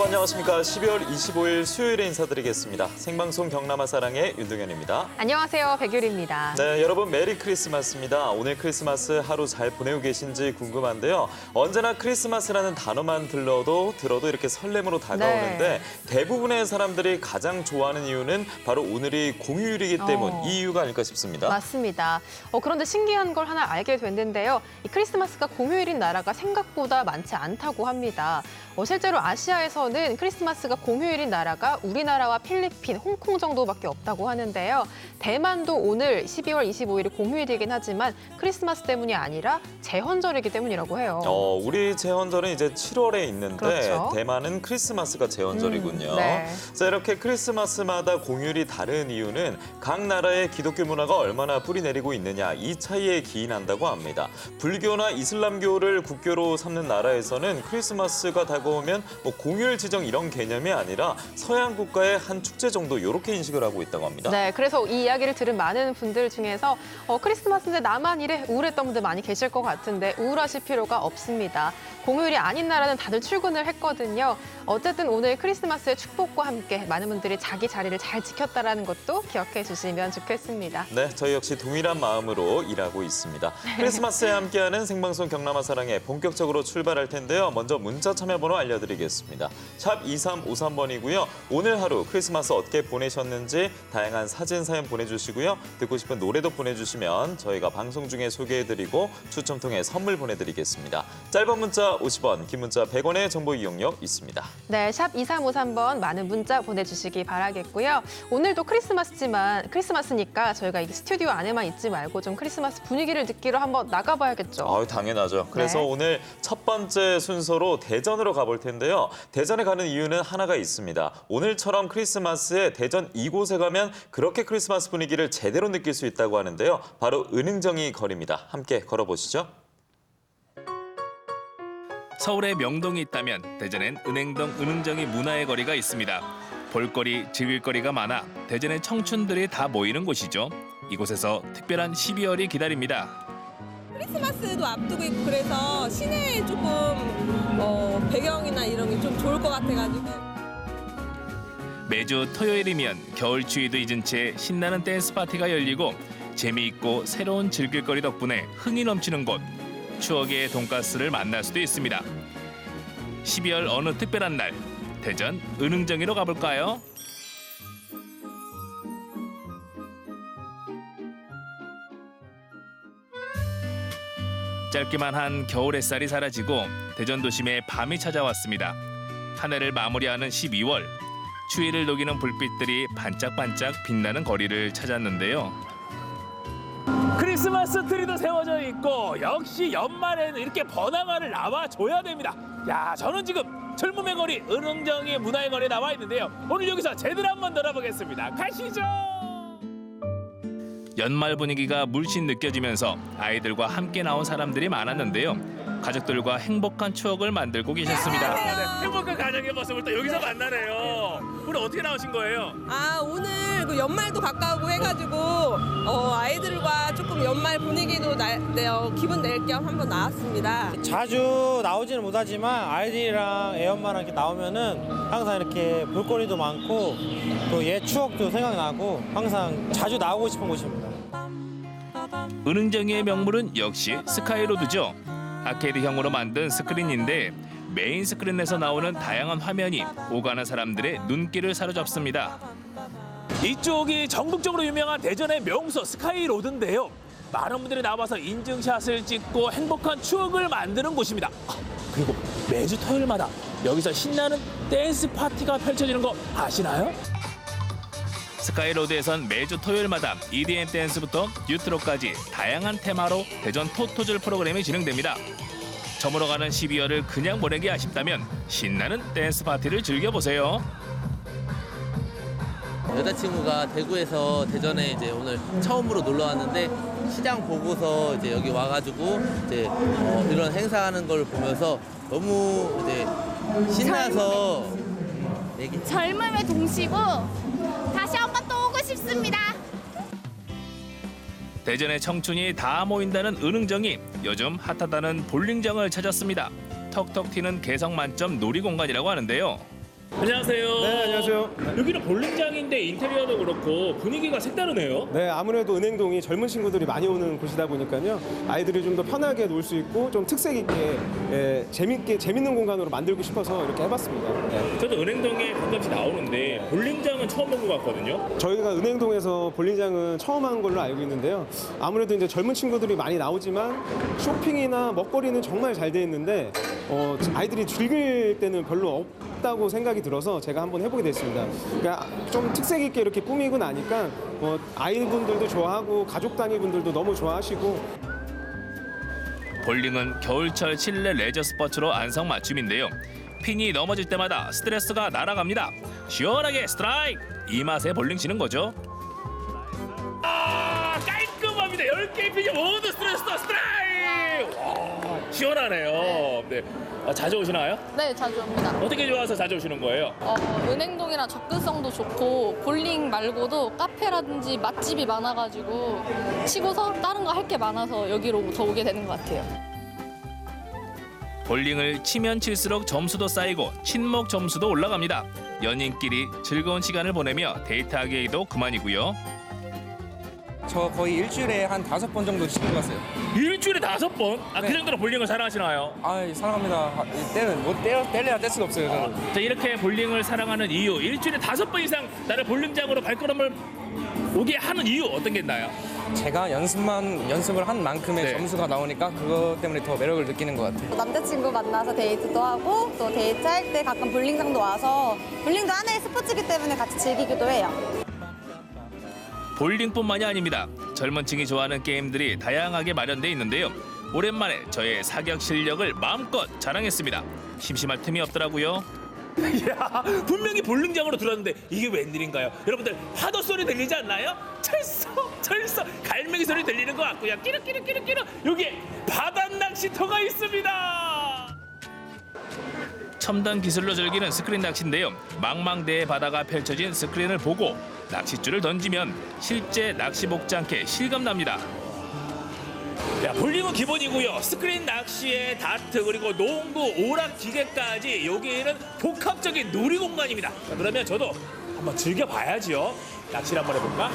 안녕하십니까. 12월 25일 수요일에 인사드리겠습니다. 생방송 경남아 사랑의 윤동현입니다. 안녕하세요. 백유리입니다. 네, 여러분 메리 크리스마스입니다. 오늘 크리스마스 하루 잘 보내고 계신지 궁금한데요. 언제나 크리스마스라는 단어만 들어도 이렇게 설렘으로 다가오는데 대부분의 사람들이 가장 좋아하는 이유는 바로 오늘이 공휴일이기 때문 이 이유가 아닐까 싶습니다. 맞습니다. 그런데 신기한 걸 하나 알게 됐는데요. 이 크리스마스가 공휴일인 나라가 생각보다 많지 않다고 합니다. 실제로 아시아에서는 크리스마스가 공휴일인 나라가 우리나라와 필리핀, 홍콩 정도밖에 없다고 하는데요. 대만도 오늘 12월 25일이 공휴일이긴 하지만 크리스마스 때문이 아니라 제헌절이기 때문이라고 해요. 우리 제헌절은 이제 7월에 있는데 그렇죠. 대만은 크리스마스가 제헌절이군요. 네. 자, 이렇게 크리스마스마다 공휴일이 다른 이유는 각 나라의 기독교 문화가 얼마나 뿌리내리고 있느냐 이 차이에 기인한다고 합니다. 불교나 이슬람교를 국교로 삼는 나라에서는 크리스마스가 다가오면 공휴일 지정 이런 개념이 아니라 서양 국가의 한 축제 정도 이렇게 인식을 하고 있다고 합니다. 네, 그래서 이 이야기를 들은 많은 분들 중에서 크리스마스인데 나만 이래 우울했던 분들 많이 계실 것 같은데 우울하실 필요가 없습니다. 공휴일이 아닌 나라는 다들 출근을 했거든요. 어쨌든 오늘 크리스마스의 축복과 함께 많은 분들이 자기 자리를 잘 지켰다는 것도 기억해 주시면 좋겠습니다. 네, 저희 역시 동일한 마음으로 일하고 있습니다. 크리스마스에 함께하는 생방송 경남아 사랑에 본격적으로 출발할 텐데요. 먼저 문자 참여번호 알려드리겠습니다. 샵 2353번이고요. 오늘 하루 크리스마스 어떻게 보내셨는지 다양한 사진 사연 보내주시고요. 듣고 싶은 노래도 보내주시면 저희가 방송 중에 소개해드리고 추첨 통해 선물 보내드리겠습니다. 짧은 문자 50원, 긴 문자 100원의 정보 이용료 있습니다. 네, 샵 2353번 많은 문자 보내주시기 바라겠고요. 오늘도 크리스마스니까 저희가 이 스튜디오 안에만 있지 말고 좀 크리스마스 분위기를 느끼러 한번 나가봐야겠죠. 당연하죠. 그래서 네. 오늘 첫 번째 순서로 대전으로 가볼 텐데요. 대전에 가는 이유는 하나가 있습니다. 오늘처럼 크리스마스에 대전 이곳에 가면 그렇게 크리스마스 분위기를 제대로 느낄 수 있다고 하는데요. 바로 은흥정이 거리입니다. 함께 걸어보시죠. 서울에 명동이 있다면 대전엔 은행동 은흥정이 문화의 거리가 있습니다. 볼거리, 즐길거리가 많아 대전의 청춘들이 다 모이는 곳이죠. 이곳에서 특별한 12월이 기다립니다. 크리스마스도 앞두고 있고 그래서 시내에 조금 배경이나 이런 게 좀 좋을 것 같아가지고. 매주 토요일이면 겨울 추위도 잊은 채 신나는 댄스 파티가 열리고 재미있고 새로운 즐길거리 덕분에 흥이 넘치는 곳. 추억의 돈가스를 만날 수도 있습니다. 12월 어느 특별한 날, 대전 은흥정이로 가볼까요? 짧기만 한 겨울 햇살이 사라지고 대전 도심에 밤이 찾아왔습니다. 한 해를 마무리하는 12월, 추위를 녹이는 불빛들이 반짝반짝 빛나는 거리를 찾았는데요. 크리스마스 트리도 세워져 있고 역시 연말에는 이렇게 번화가를 나와줘야 됩니다. 야, 저는 지금 젊음의 거리 은흥정의 문화의 거리에 나와 있는데요. 오늘 여기서 제대로 한번 놀아보겠습니다. 가시죠. 연말 분위기가 물씬 느껴지면서 아이들과 함께 나온 사람들이 많았는데요. 가족들과 행복한 추억을 만들고 계셨습니다. 네, 행복한 가정의 모습을 또 여기서 만나네요. 오늘 어떻게 나오신 거예요? 오늘 그 연말도 가까우고 해가지고 아이들과 조금 연말 분위기도 기분 낼 겸 한번 나왔습니다. 자주 나오지는 못하지만 아이들이랑 애엄마랑 이렇게 나오면은 항상 이렇게 볼거리도 많고 또 옛 추억도 생각나고 항상 자주 나오고 싶은 곳입니다. 은흥정이의 명물은 역시 스카이로드죠. 아케이드형으로 만든 스크린인데 메인 스크린에서 나오는 다양한 화면이 오가는 사람들의 눈길을 사로잡습니다. 이쪽이 전국적으로 유명한 대전의 명소 스카이로드인데요. 많은 분들이 나와서 인증샷을 찍고 행복한 추억을 만드는 곳입니다. 그리고 매주 토요일마다 여기서 신나는 댄스 파티가 펼쳐지는 거 아시나요? 스카이로드에선 매주 토요일마다 EDM 댄스부터 뉴트로까지 다양한 테마로 대전 토토즐 프로그램이 진행됩니다. 저물어 가는 12월을 그냥 보내기 아쉽다면 신나는 댄스 파티를 즐겨보세요. 여자친구가 대구에서 대전에 이제 오늘 처음으로 놀러 왔는데 시장 보고서 이제 여기 와가지고 이제 이런 행사하는 걸 보면서 너무 이제 신나서 젊음의 동시고 다시 한번 또 오고 싶습니다. 대전의 청춘이 다 모인다는 은흥정이 요즘 핫하다는 볼링장을 찾았습니다. 턱턱 튀는 개성 만점 놀이공간이라고 하는데요. 안녕하세요. 네, 안녕하세요. 여기는 볼링장인데 인테리어도 그렇고 분위기가 색다르네요. 네, 아무래도 은행동이 젊은 친구들이 많이 오는 곳이다 보니까요. 아이들이 좀 더 편하게 놀 수 있고 좀 특색 있게 재밌는 공간으로 만들고 싶어서 이렇게 해봤습니다. 네. 저도 은행동에 가끔씩 나오는데 볼링장은 처음 본 것 같거든요. 저희가 은행동에서 볼링장은 처음 한 걸로 알고 있는데요. 아무래도 이제 젊은 친구들이 많이 나오지만 쇼핑이나 먹거리는 정말 잘 돼 있는데 아이들이 즐길 때는 별로 없다고 생각이 들어서 제가 한번 해보게 됐습니다. 그러니까 좀 특색 있게 이렇게 꾸미고 나니까 아이분들도 좋아하고 가족 단위분들도 너무 좋아하시고. 볼링은 겨울철 실내 레저 스포츠로 안성맞춤인데요. 핀이 넘어질 때마다 스트레스가 날아갑니다. 시원하게 스트라이크! 이 맛에 볼링 치는 거죠. 아, 깔끔합니다. 10개의 핀이 모두 스트레스 스트라이크! 와, 시원하네요. 네. 자주 오시나요? 네, 자주 옵니다. 어떻게 좋아서 자주 오시는 거예요? 은행동이랑 접근성도 좋고 볼링 말고도 카페라든지 맛집이 많아가지고 치고서 다른 거 할 게 많아서 여기로 더 오게 되는 것 같아요. 볼링을 치면 칠수록 점수도 쌓이고 친목 점수도 올라갑니다. 연인끼리 즐거운 시간을 보내며 데이트하기에도 그만이고요. 저 거의 일주일에 한 5번 정도 치는 것 같아요. 일주일에 5번? 그 정도로 볼링을 사랑하시나요? 사랑합니다. 때는 뗄래야 뗄 수가 없어요, 저는. 자, 이렇게 볼링을 사랑하는 이유, 일주일에 5번 이상 나를 볼링장으로 발걸음을 오게 하는 이유 어떤 게 있나요? 제가 연습을 한 만큼의 네. 점수가 나오니까 그것 때문에 더 매력을 느끼는 것 같아요. 남자친구 만나서 데이트도 하고 또 데이트할 때 가끔 볼링장도 와서 볼링도 하나의 스포츠이기 때문에 같이 즐기기도 해요. 볼링뿐만이 아닙니다. 젊은 층이 좋아하는 게임들이 다양하게 마련돼 있는데요. 오랜만에 저의 사격 실력을 마음껏 자랑했습니다. 심심할 틈이 없더라고요. 이야, 분명히 볼링장으로 들어왔는데 이게 웬일인가요? 여러분들 파도 소리 들리지 않나요? 철썩 갈매기 소리 들리는 것 같고요. 끼르끼르 여기에 바다 낚시터가 있습니다. 첨단 기술로 즐기는 스크린 낚시인데요. 망망대해 바다가 펼쳐진 스크린을 보고 낚싯줄을 던지면 실제 낚시 먹지 않게 실감납니다. 야, 볼링은 기본이고요. 스크린 낚시에 다트 그리고 농구, 오락 기계까지 여기는 복합적인 놀이 공간입니다. 자, 그러면 저도 한번 즐겨봐야지요. 낚시를 한번 해볼까?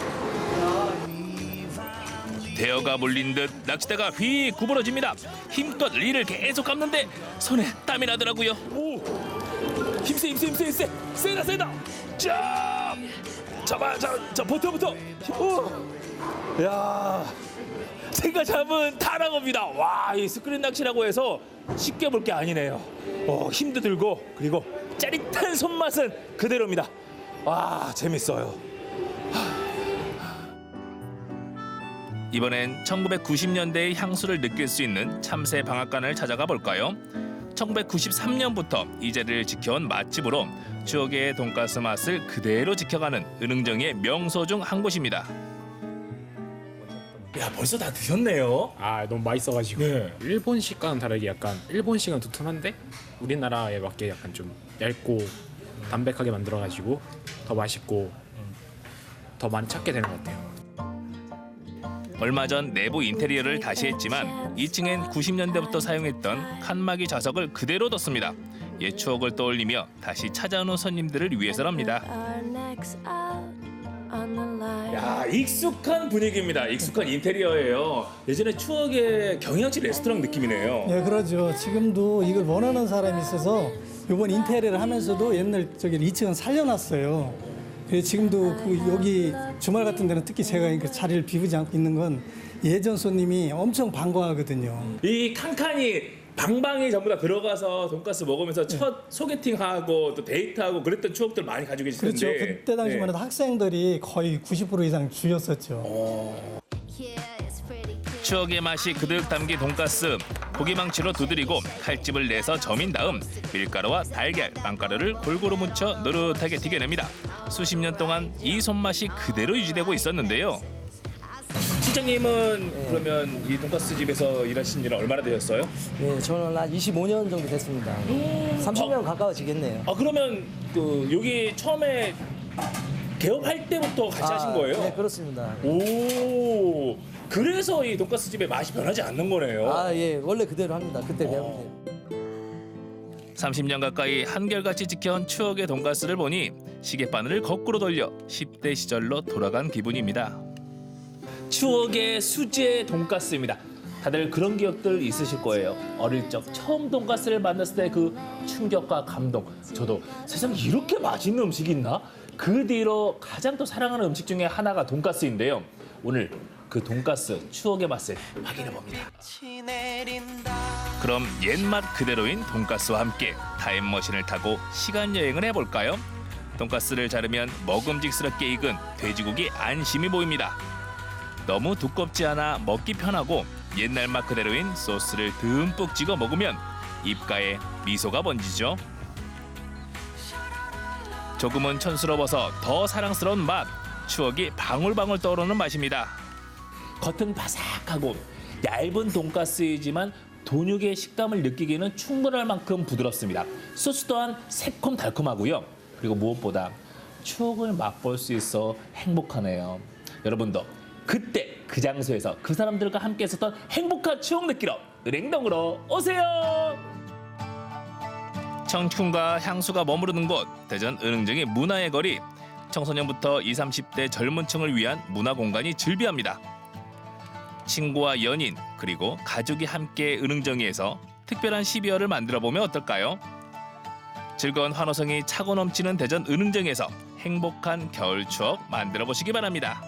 대어가 몰린 듯 낚싯대가 휙 구부러집니다. 힘껏 릴을 계속 감는데 손에 땀이 나더라고요. 오, 힘세. 세다. 쫙. 잡아. 버텨. 오. 야. 제가 잡은 타랑어입니다. 와, 이 스크린 낚시라고 해서 쉽게 볼 게 아니네요. 힘도 들고 그리고 짜릿한 손맛은 그대로입니다. 와, 재밌어요. 이번엔 1990년대의 향수를 느낄 수 있는 참새 방앗간을 찾아가 볼까요? 1993년부터 이 자리를 지켜온 맛집으로 추억의 돈가스 맛을 그대로 지켜가는 은흥정의 명소 중 한 곳입니다. 야, 벌써 다 드셨네요. 너무 맛있어가지고. 네. 일본식과는 다르게 약간 일본식은 두툼한데 우리나라에 맞게 약간 좀 얇고 담백하게 만들어가지고 더 맛있고 더 많이 찾게 되는 것 같아요. 얼마 전 내부 인테리어를 다시 했지만 2층엔 90년대부터 사용했던 칸막이 좌석을 그대로 뒀습니다. 옛 추억을 떠올리며 다시 찾아오는 손님들을 위해서랍니다. 야, 익숙한 분위기입니다. 익숙한 인테리어예요. 예전에 추억의 경양식 레스토랑 느낌이네요. 네, 그러죠. 지금도 이걸 원하는 사람이 있어서 이번 인테리어를 하면서도 옛날 2층은 살려놨어요. 그래서 지금도 여기 주말 같은 데는 특히 제가 그 자리를 비우지 않고 있는 건 예전 손님이 엄청 반가워하거든요. 이 칸칸이 방방이 전부 다 들어가서 돈가스 먹으면서 첫 소개팅하고 또 데이트하고 그랬던 추억들 많이 가지고 계실 텐데. 그렇죠. 그때 당시만 해도 학생들이 거의 90% 이상 주였었죠. 추억의 맛이 그득 담긴 돈가스. 고기망치로 두드리고 칼집을 내서 점인 다음 밀가루와 달걀, 빵가루를 골고루 묻혀 노릇하게 튀겨냅니다. 수십 년 동안 이 손맛이 그대로 유지되고 있었는데요. 실장님은 그러면 이 돈가스 집에서 일하신 지는 얼마나 되셨어요? 네, 저는 한 25년 정도 됐습니다. 30년 가까워지겠네요. 그러면 여기 처음에 개업할 때부터 같이 하신 거예요? 네, 그렇습니다. 오, 그래서 이 돈가스 집의 맛이 변하지 않는 거네요. 예, 원래 그대로 합니다. 그때 배운 대로. 30년 가까이 한결같이 지켜온 추억의 돈가스를 보니 시계바늘을 거꾸로 돌려 10대 시절로 돌아간 기분입니다. 추억의 수제 돈가스입니다. 다들 그런 기억들 있으실 거예요. 어릴 적 처음 돈가스를 만났을 때 그 충격과 감동. 저도 세상에 이렇게 맛있는 음식이 있나? 그 뒤로 가장 또 사랑하는 음식 중에 하나가 돈가스인데요. 오늘 그 돈가스 추억의 맛을 확인해 봅니다. 그럼 옛맛 그대로인 돈가스와 함께 타임머신을 타고 시간 여행을 해볼까요? 돈가스를 자르면 먹음직스럽게 익은 돼지고기 안심이 보입니다. 너무 두껍지 않아 먹기 편하고 옛날 맛 그대로인 소스를 듬뿍 찍어 먹으면 입가에 미소가 번지죠. 조금은 촌스러워서 더 사랑스러운 맛, 추억이 방울방울 떠오르는 맛입니다. 겉은 바삭하고 얇은 돈가스이지만 돈육의 식감을 느끼기에는 충분할 만큼 부드럽습니다. 소스 또한 새콤달콤하고요. 그리고 무엇보다 추억을 맛볼 수 있어 행복하네요. 여러분도 그때 그 장소에서 그 사람들과 함께 있었던 행복한 추억 느끼러 은행동으로 오세요. 청춘과 향수가 머무르는 곳 대전 은흥정의 문화의 거리. 청소년부터 20, 30대 젊은 층을 위한 문화 공간이 즐비합니다. 친구와 연인 그리고 가족이 함께 은흥정리에서 특별한 12월을 만들어보면 어떨까요? 즐거운 환호성이 차고 넘치는 대전 은흥정에서 행복한 겨울 추억 만들어보시기 바랍니다.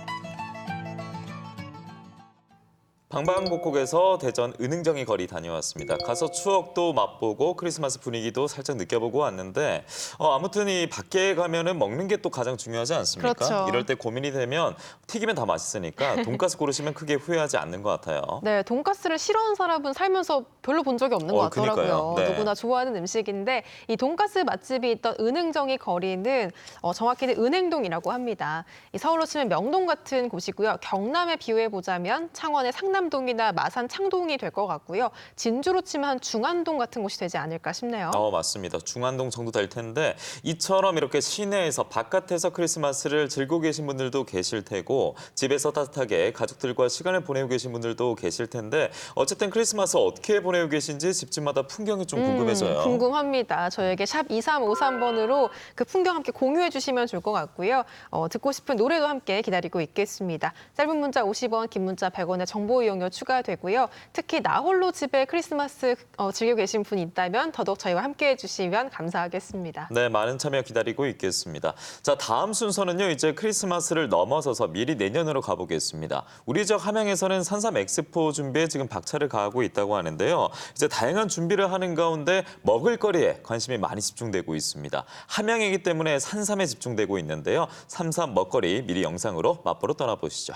방방곡곡에서 대전 은흥정이 거리 다녀왔습니다. 가서 추억도 맛보고 크리스마스 분위기도 살짝 느껴보고 왔는데 아무튼 이 밖에 가면은 먹는 게 또 가장 중요하지 않습니까? 그렇죠. 이럴 때 고민이 되면 튀기면 다 맛있으니까 돈가스 고르시면 크게 후회하지 않는 것 같아요. 네, 돈가스를 싫어하는 사람은 살면서 별로 본 적이 없는 것 같더라고요. 그러니까요. 네. 누구나 좋아하는 음식인데 이 돈가스 맛집이 있던 은흥정이 거리는 정확히는 은행동이라고 합니다. 이 서울로 치면 명동 같은 곳이고요. 경남에 비유해보자면 창원의 상남동이나 마산 창동이 될 것 같고요. 진주로 치면 한 중안동 같은 곳이 되지 않을까 싶네요. 맞습니다. 중안동 정도 될 텐데 이처럼 이렇게 시내에서 바깥에서 크리스마스를 즐기고 계신 분들도 계실 테고 집에서 따뜻하게 가족들과 시간을 보내고 계신 분들도 계실 텐데 어쨌든 크리스마스 어떻게 보내고 계신지 집집마다 풍경이 좀 궁금해져요. 궁금합니다. 저에게 샵 2353번으로 그 풍경 함께 공유해 주시면 좋을 것 같고요. 듣고 싶은 노래도 함께 기다리고 있겠습니다. 짧은 문자 50원, 긴 문자 100원의 정보 이용료 추가되고요. 특히 나 홀로 집에 크리스마스 즐기고 계신 분이 있다면 더더욱 저희와 함께 해주시면 감사하겠습니다. 네, 많은 참여 기다리고 있겠습니다. 자, 다음 순서는요. 이제 크리스마스를 넘어서서 미리 내년으로 가보겠습니다. 우리 지역 함양에서는 산삼 엑스포 준비에 지금 박차를 가하고 있다고 하는데요. 이제 다양한 준비를 하는 가운데 먹을거리에 관심이 많이 집중되고 있습니다. 함양이기 때문에 산삼에 집중되고 있는데요. 삼삼 먹거리 미리 영상으로 맛보러 떠나보시죠.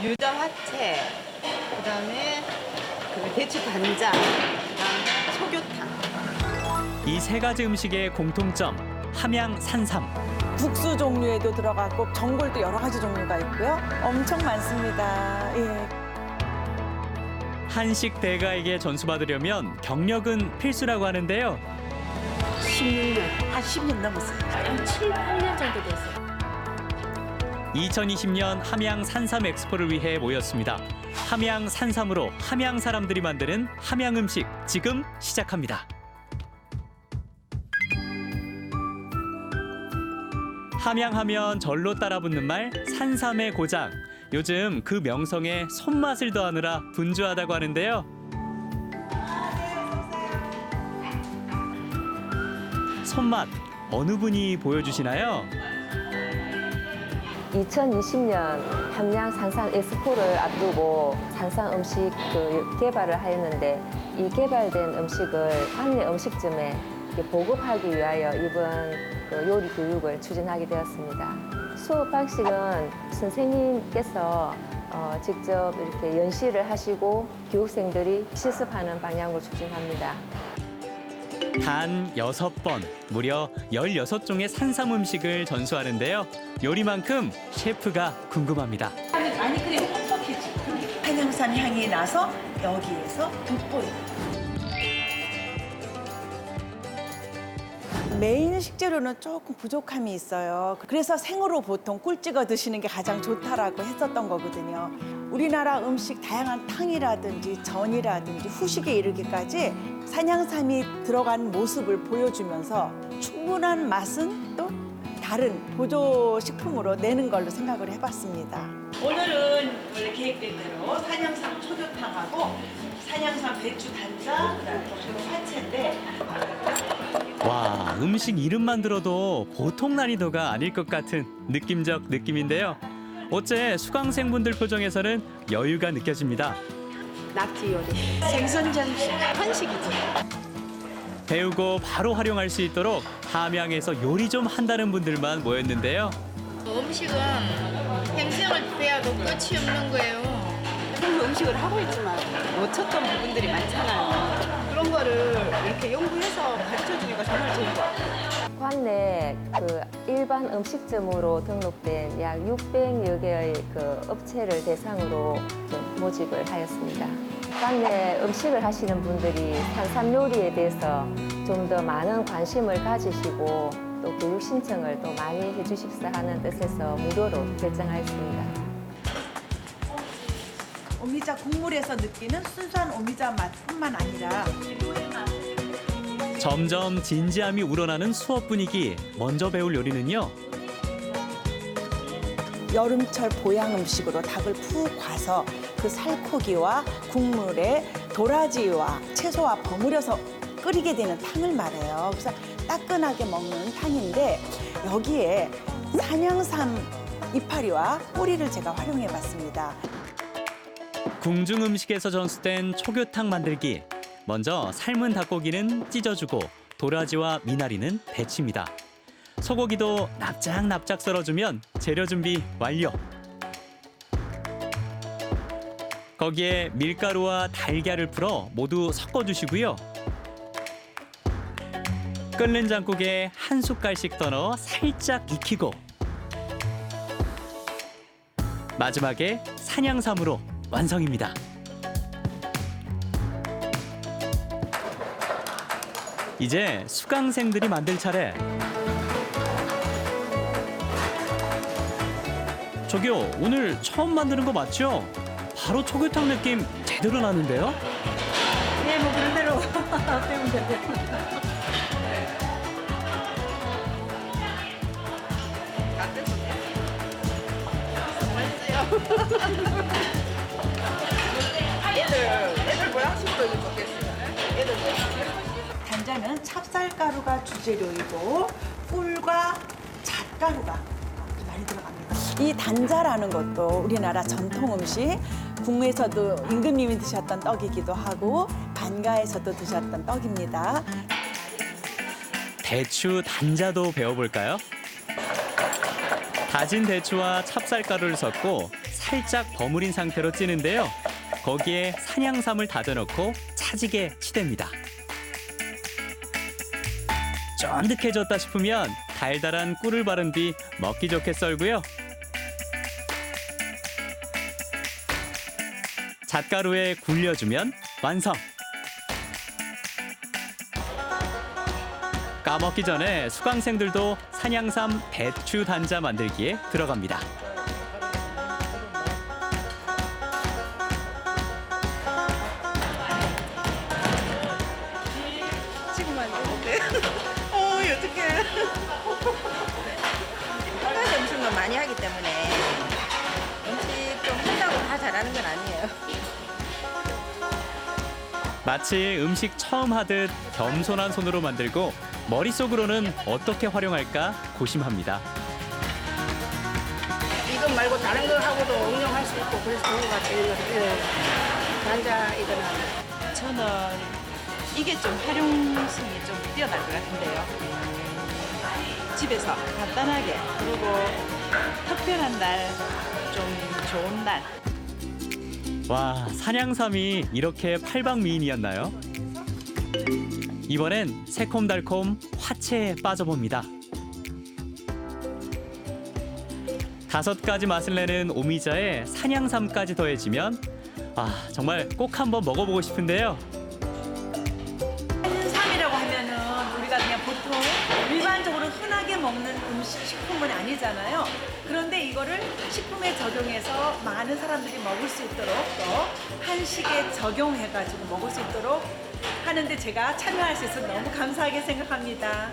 유자 화채, 그다음에 대추 간장, 그다음에 소교탕. 이 세 가지 음식의 공통점, 함양 산삼. 국수 종류에도 들어가고 전골도 여러 가지 종류가 있고요. 엄청 많습니다. 예. 한식 대가에게 전수받으려면 경력은 필수라고 하는데요. 16년, 한 10년 넘었어요. 한 7, 8년 정도 됐어요. 2020년 함양 산삼 엑스포를 위해 모였습니다. 함양 산삼으로 함양 사람들이 만드는 함양 음식 지금 시작합니다. 함양하면 절로 따라붙는 말 산삼의 고장. 요즘 그 명성에 손맛을 더하느라 분주하다고 하는데요. 손맛 어느 분이 보여주시나요? 2020년 함양 산삼 엑스포를 앞두고 산삼 음식 개발을 하였는데 이 개발된 음식을 안내 음식점에 보급하기 위하여 이번 요리 교육을 추진하게 되었습니다. 수업 방식은 선생님께서 직접 이렇게 연시를 하시고 교육생들이 실습하는 방향으로 추진합니다. 단 6번, 무려 16종의 산삼 음식을 전수하는데요. 요리만큼 셰프가 궁금합니다. 많이 끓이면 퍽퍽해지. 한양산 향이 나서 여기에서 돋보여요. 메인 식재료는 조금 부족함이 있어요. 그래서 생으로 보통 꿀 찍어 드시는 게 가장 좋다라고 했었던 거거든요. 우리나라 음식 다양한 탕이라든지 전이라든지 후식에 이르기까지 산양삼이 들어간 모습을 보여주면서 충분한 맛은 또 다른 보조식품으로 내는 걸로 생각을 해봤습니다. 오늘은 원래 계획된 대로 산양삼 초교탕하고 산양삼 배추 단자, 그다음에 도시락 화채인데 와, 음식 이름만 들어도 보통 난이도가 아닐 것 같은 느낌적 느낌인데요. 어째 수강생분들 표정에서는 여유가 느껴집니다. 낙지 요리, 생선 전식, 한식이죠. 배우고 바로 활용할 수 있도록 함양에서 요리 좀 한다는 분들만 모였는데요. 음식은 평생을 배워도 끝이 없는 거예요. 평소 음식을 하고 있지만 놓쳤던 부분들이 많잖아요. 그런 거를 이렇게 연구해서 가르쳐주니까 정말 좋은 것 같아요. 관내 그 일반 음식점으로 등록된 약 600여 개의 그 업체를 대상으로 좀 모집을 하였습니다. 관내 음식을 하시는 분들이 산삼 요리에 대해서 좀 더 많은 관심을 가지시고 또 교육 신청을 또 많이 해주십사 하는 뜻에서 무료로 결정하였습니다. 오미자 국물에서 느끼는 순수한 오미자 맛뿐만 아니라 점점 진지함이 우러나는 수업 분위기. 먼저 배울 요리는요. 여름철 보양 음식으로 닭을 푹 과서 그 살코기와 국물에 도라지와 채소와 버무려서 끓이게 되는 탕을 말해요. 그래서 따끈하게 먹는 탕인데 여기에 산양삼 이파리와 꼬리를 제가 활용해 봤습니다. 궁중 음식에서 전수된 초교탕 만들기. 먼저 삶은 닭고기는 찢어주고 도라지와 미나리는 데칩니다. 소고기도 납작납작 썰어주면 재료 준비 완료. 거기에 밀가루와 달걀을 풀어 모두 섞어주시고요. 끓는 장국에 한 숟갈씩 더 넣어 살짝 익히고 마지막에 산양삼으로 완성입니다. 이제 수강생들이 만들 차례. 저기요, 오늘 처음 만드는 거 맞죠? 바로 초교탕 느낌 제대로 나는데요? 네, 뭐 그런 대로 배우면 돼요. 애들 모양식도 먹겠어요. 애들 단자는 찹쌀가루가 주재료이고 꿀과 잣가루가 많이 들어갑니다. 이 단자라는 것도 우리나라 전통 음식, 국무에서도 임금님이 드셨던 떡이기도 하고 반가에서도 드셨던 떡입니다. 대추 단자도 배워볼까요? 다진 대추와 찹쌀가루를 섞고 살짝 버무린 상태로 찌는데요. 거기에 산양삼을 다져넣고 차지게 치댑니다. 쫀득해졌다 싶으면 달달한 꿀을 바른 뒤 먹기 좋게 썰고요. 잣가루에 굴려주면 완성. 까먹기 전에 수강생들도 산양삼 배추 단자 만들기에 들어갑니다. 지금 만드는데 어떡해. 한 가지 음식만 많이 하기 때문에 음식 좀 한다고 다 잘하는 건 아니에요. 마치 음식 처음 하듯 겸손한 손으로 만들고 머릿속으로는 어떻게 활용할까 고심합니다. 이것 말고 다른 거 하고도 응용할 수 있고 그래서 좋은 것 같아요. 단자 이거는. 저는 이게 좀 활용성이 좀 뛰어날 것 같은데요. 집에서 간단하게 그리고 특별한 날, 좀 좋은 날. 와, 산양삼이 이렇게 팔방미인이었나요? 이번엔 새콤달콤 화채에 빠져봅니다. 5가지 맛을 내는 오미자에 산양삼까지 더해지면 정말 꼭 한번 먹어보고 싶은데요. 산양삼이라고 하면은 우리가 그냥 보통 일반적으로 흔하게 먹는 식품은 아니잖아요. 그런데 된 거를 식품에 적용해서 많은 사람들이 먹을 수 있도록 또 한식에 적용해가지고 먹을 수 있도록 하는데 제가 참여할 수 있어서 너무 감사하게 생각합니다.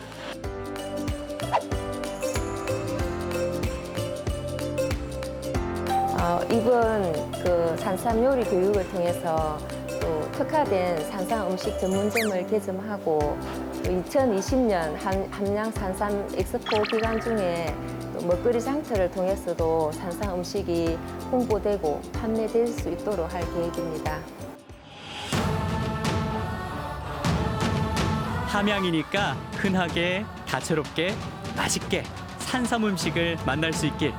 이번 그 산삼 요리 교육을 통해서 또 특화된 산삼 음식 전문점을 개점하고 또 2020년 함양 산삼 엑스포 기간 중에 또 먹거리 장터를 통해서도 산삼 음식이 홍보되고 판매될 수 있도록 할 계획입니다. 함양이니까 흔하게, 다채롭게, 맛있게 산삼 음식을 만날 수 있길.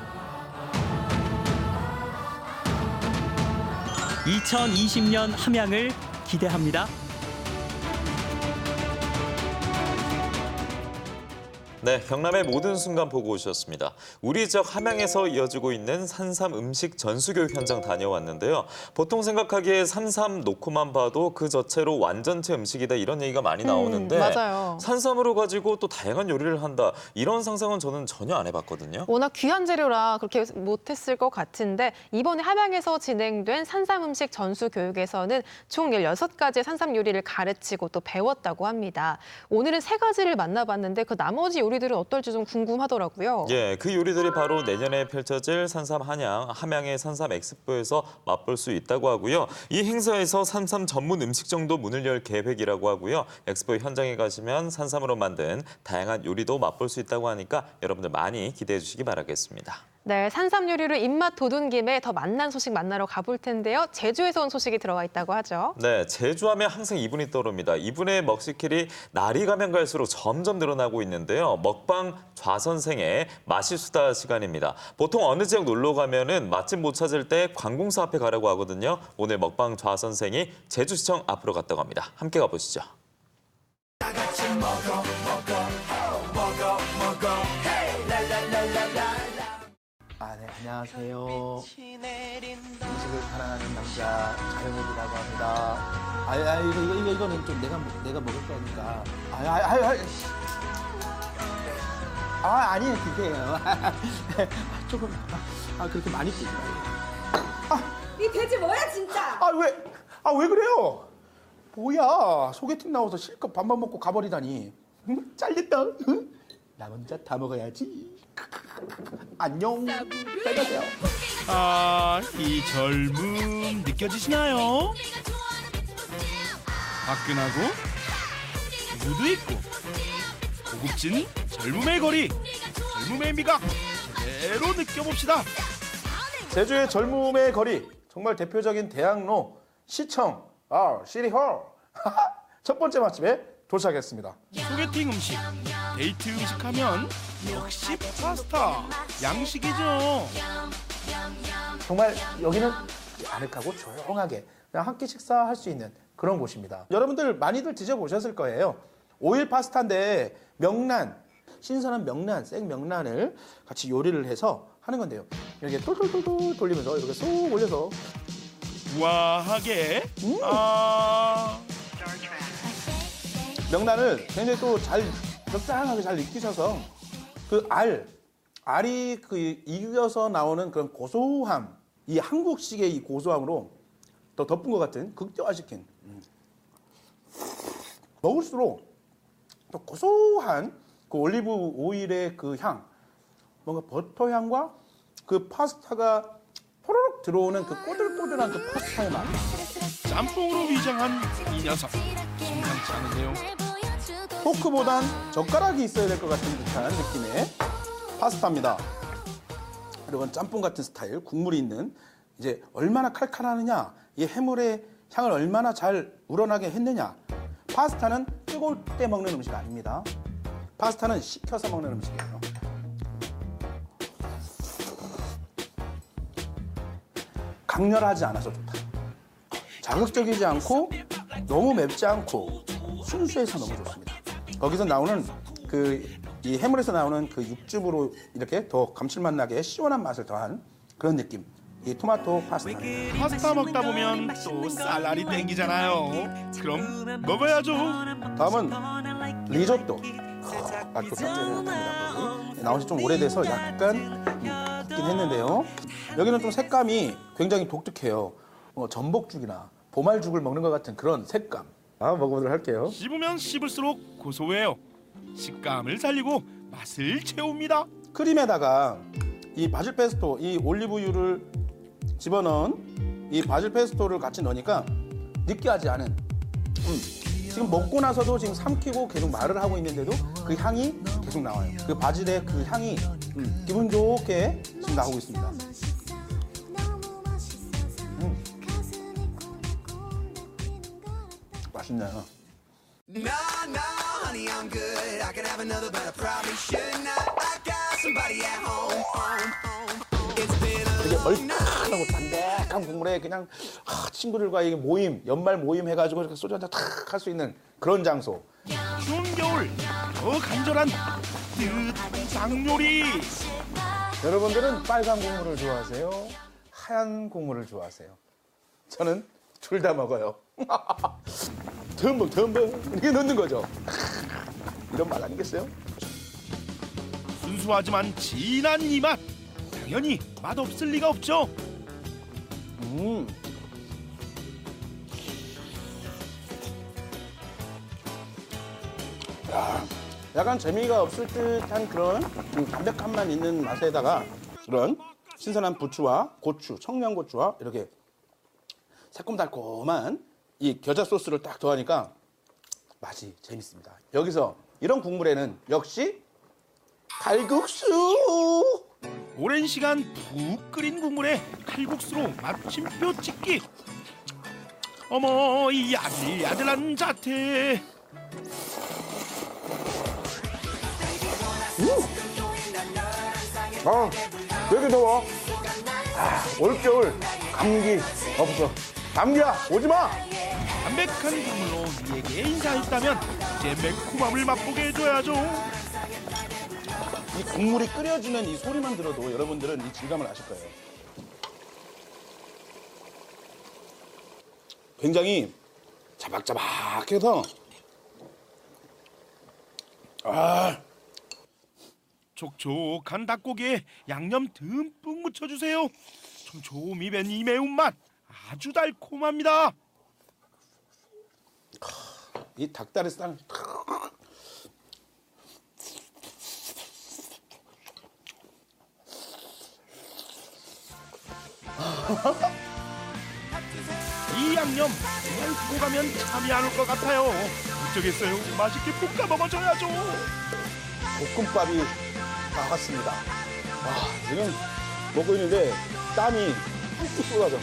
2020년 함양을 기대합니다. 네, 경남의 모든 순간 보고 오셨습니다. 우리 지역 함양에서 이어지고 있는 산삼 음식 전수교육 현장 다녀왔는데요. 보통 생각하기에 산삼 놓고만 봐도 그 자체로 완전체 음식이다 이런 얘기가 많이 나오는데 맞아요. 산삼으로 가지고 또 다양한 요리를 한다 이런 상상은 저는 전혀 안 해봤거든요. 워낙 귀한 재료라 그렇게 못했을 것 같은데 이번에 함양에서 진행된 산삼 음식 전수 교육에서는 총 16가지의 산삼 요리를 가르치고 또 배웠다고 합니다. 오늘은 3가지를 만나봤는데 그 나머지 요리들은 어떨지 좀 궁금하더라고요. 예, 그 요리들이 바로 내년에 펼쳐질 산삼 함양의 산삼 엑스포에서 맛볼 수 있다고 하고요. 이 행사에서 산삼 전문 음식점도 문을 열 계획이라고 하고요. 엑스포 현장에 가시면 산삼으로 만든 다양한 요리도 맛볼 수 있다고 하니까 여러분들 많이 기대해 주시기 바라겠습니다. 네, 산삼 요리로 입맛 돋운 김에 더 맛난 소식 만나러 가볼 텐데요. 제주에서 온 소식이 들어와 있다고 하죠. 네, 제주하면 항상 이분이 떠오릅니다. 이분의 먹스킬이 날이 가면 갈수록 점점 늘어나고 있는데요. 먹방 좌선생의 맛있수다 시간입니다. 보통 어느 지역 놀러 가면은 맛집 못 찾을 때 관공서 앞에 가라고 하거든요. 오늘 먹방 좌선생이 제주시청 앞으로 갔다고 합니다. 함께 가보시죠. 네, 안녕하세요. 음식을 사랑하는 남자 자영업이라고 합니다. 이거는 좀 내가 먹을 거니까. 아니에요, 그게요. 조금 그렇게 많이 뜨지 마요. 이 돼지 뭐야 진짜? 왜 그래요? 뭐야, 소개팅 나와서 실컷 밥만 먹고 가버리다니. 잘렸다. 나 혼자 다 먹어야지. 안녕. 잘 가세요. 이 젊음 느껴지시나요? 화끈하고 무드 있고 고급진 젊음의 거리, 젊음의 미각 제대로 느껴봅시다. 제주의 젊음의 거리, 정말 대표적인 대학로, 시청, 시리홀. 첫 번째 맛집에 도착했습니다. 소개팅 음식, 데이트 음식 하면 역시 파스타, 양식이죠. 정말 여기는 아늑하고 조용하게 그냥 한 끼 식사할 수 있는 그런 곳입니다. 여러분들 많이들 드셔보셨을 거예요. 오일 파스타인데 명란, 신선한 명란, 생 명란을 같이 요리를 해서 하는 건데요. 이렇게 똘똘똘똘 돌리면서 이렇게 쏙 올려서 우아하게 명란을 굉장히 또 잘 적당하게 잘 익히셔서 그 알이 그 익어서 나오는 그런 고소함, 이 한국식의 이 고소함으로 더 덮은 것 같은 극대화시킨 먹을수록 또 고소한 그 올리브 오일의 그 향, 뭔가 버터 향과 그 파스타가 호로록 들어오는 그 꼬들꼬들한 그 파스타의 맛. 짬뽕으로 위장한 이 녀석 심상치 않은데요. 포크보단 젓가락이 있어야 될 것 같은 듯한 느낌의 파스타입니다. 그리고 짬뽕 같은 스타일, 국물이 있는 이제 얼마나 칼칼하느냐, 이 해물의 향을 얼마나 잘 우러나게 했느냐. 파스타는 뜨거울 때 먹는 음식 아닙니다. 파스타는 식혀서 먹는 음식이에요. 강렬하지 않아서 좋다. 자극적이지 않고 너무 맵지 않고 순수해서 너무 좋습니다. 거기서 나오는 이 해물에서 나오는 그 육즙으로 이렇게 더 감칠맛 나게 시원한 맛을 더한 그런 느낌. 이 토마토 파스타. 파스타 먹다 보면 또 쌀알이 땡기잖아요. 그럼 먹어야죠. 다음은 리조또. 맛도 짭짤합니다. 나온 지 좀 오래돼서 약간 있긴 했는데요. 여기는 좀 색감이 굉장히 독특해요. 전복죽이나 보말죽을 먹는 것 같은 그런 색감. 먹어보도록 할게요. 씹으면 씹을수록 고소해요. 식감을 살리고 맛을 채웁니다. 크림에다가 이 바질 페스토, 이 올리브유를 집어넣은 이 바질 페스토를 같이 넣으니까 느끼하지 않은 지금 먹고 나서도 지금 삼키고 계속 말을 하고 있는데도 그 향이 계속 나와요. 그 바질의 그 향이 기분 좋게 지금 나오고 있습니다. 맛있네요. 되게 얼큰하고 담백한 국물에 그냥 친구들과 이게 모임, 연말 모임 해가지고 이렇게 소주 한잔 탁 할 수 있는 그런 장소. 추운 겨울 더 간절한 뜨뜻한 장요리. 여러분들은 빨간 국물을 좋아하세요? 하얀 국물을 좋아하세요? 저는 둘 다 먹어요. 듬뿍 이렇게 넣는 거죠. 이런 맛 아니겠어요? 순수하지만 진한 이 맛. 당연히 맛없을 리가 없죠. 야, 약간 재미가 없을 듯한 그런 담백함만 있는 맛에다가 그런 신선한 부추와 고추, 청양고추와 이렇게 새콤달콤한 이 겨자 소스를 딱 더하니까 맛이 재밌습니다. 여기서 이런 국물에는 역시 칼국수! 오랜 시간 푹 끓인 국물에 칼국수로 마침표 찍기. 어머, 이 야들야들한 자태. 왜 이렇게 더워? 올겨울 감기 없어. 감기야, 오지 마! 담백한 국물로 우리에게 인사했다면 이제 매콤함을 맛보게 해줘야죠. 이 국물이 끓여지는 이 소리만 들어도 여러분들은 이 질감을 아실 거예요. 굉장히 자박자박해서 촉촉한 닭고기에 양념 듬뿍 묻혀주세요. 촘촘히 밴 이 매운맛 아주 달콤합니다. 이 닭다리살 이 양념 정말 두고 가면 잠이 안 올 것 같아요. 어쩌겠어요. 맛있게 볶아 먹어줘야죠. 볶음밥이 나왔습니다. 지금 먹고 있는데 땀이 뚝뚝 쏟아져.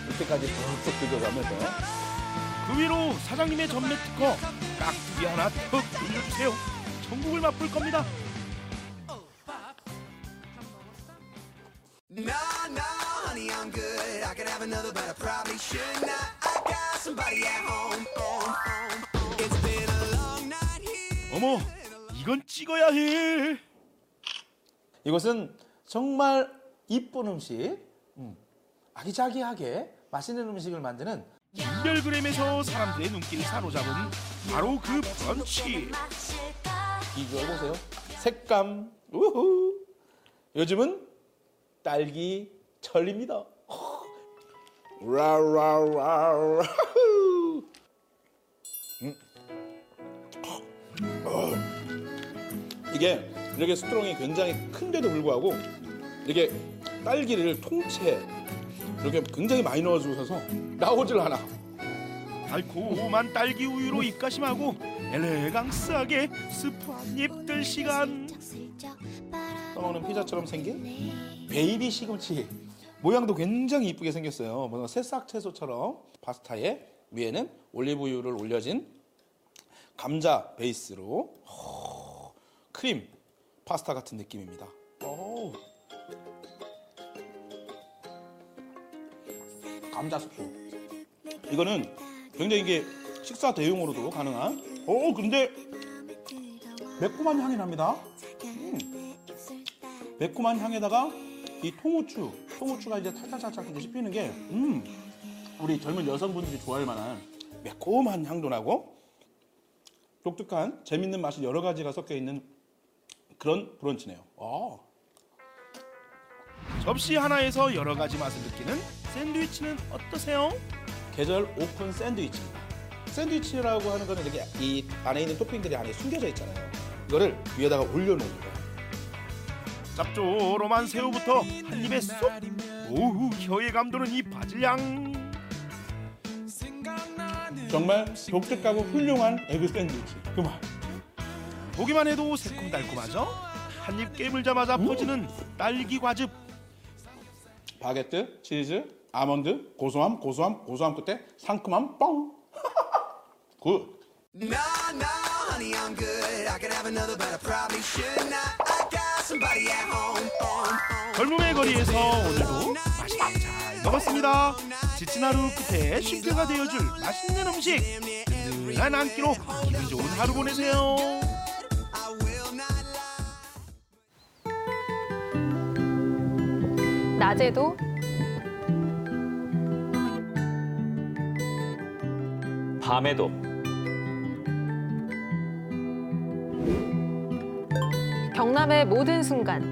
이렇게까지 푹푹 들어가면서 그 위로 사장님의 전매 특허 깍두기 하나 턱 올려주세요. 전국을 맛볼 겁니다. 어머, 이건 찍어야 해. 이것은 정말 이쁜 음식, 아기자기하게 맛있는 음식을 만드는 인별그램에서 사람들의 눈길을 사로잡은 바로 그 브런치. 비주얼 보세요. 색감. 우후. 요즘은 딸기철입니다. 라라라라. 이게 이렇게 스트롱이 굉장히 큰데도 불구하고 이게 딸기를 통째 이렇게 굉장히 많이 넣어주셔서 나오질 않아. 달콤한 딸기 우유로 입가심하고 엘레강스하게 스프 한 입 들 시간. 떠먹는 피자처럼 생긴 베이비 시금치. 모양도 굉장히 이쁘게 생겼어요. 뭔가 새싹 채소처럼 파스타에 위에는 올리브유를 올려진 감자 베이스로 크림 파스타 같은 느낌입니다. 감자 스프. 이거는 굉장히 이게 식사 대용으로도 가능한. 근데 매콤한 향이 납니다. 매콤한 향에다가 이 통후추가 이제 탈탈탈탈 이제 씹히는 게 우리 젊은 여성분들이 좋아할 만한 매콤한 향도 나고 독특한 재밌는 맛이 여러 가지가 섞여 있는 그런 브런치네요. 접시 하나에서 여러 가지 맛을 느끼는 샌드위치는 어떠세요? 계절 오픈 샌드위치입니다. 샌드위치라고 하는 거는 이렇게 이 안에 있는 토핑들이 안에 숨겨져 있잖아요. 이거를 위에다가 올려놓은 거예요. 짭조름한 새우부터 한 입에 쏙! 오우, 혀에 감도는 이 바질향. 정말 독특하고 훌륭한 에그 샌드위치. 그 맛. 보기만 해도 새콤달콤하죠? 한 입 깨물자마자 퍼지는 딸기 과즙. 바게트, 치즈, 아몬드, 고소함 끝에 상큼함 뻥. 굿. 젊음의 거리에서 오늘도 맛있게 잘 먹었습니다. 지친 하루 끝에 쉼표가 되어줄 맛있는 음식. 든든한 한 끼로 기분 좋은 하루 보내세요. 낮에도 밤에도 경남의 모든 순간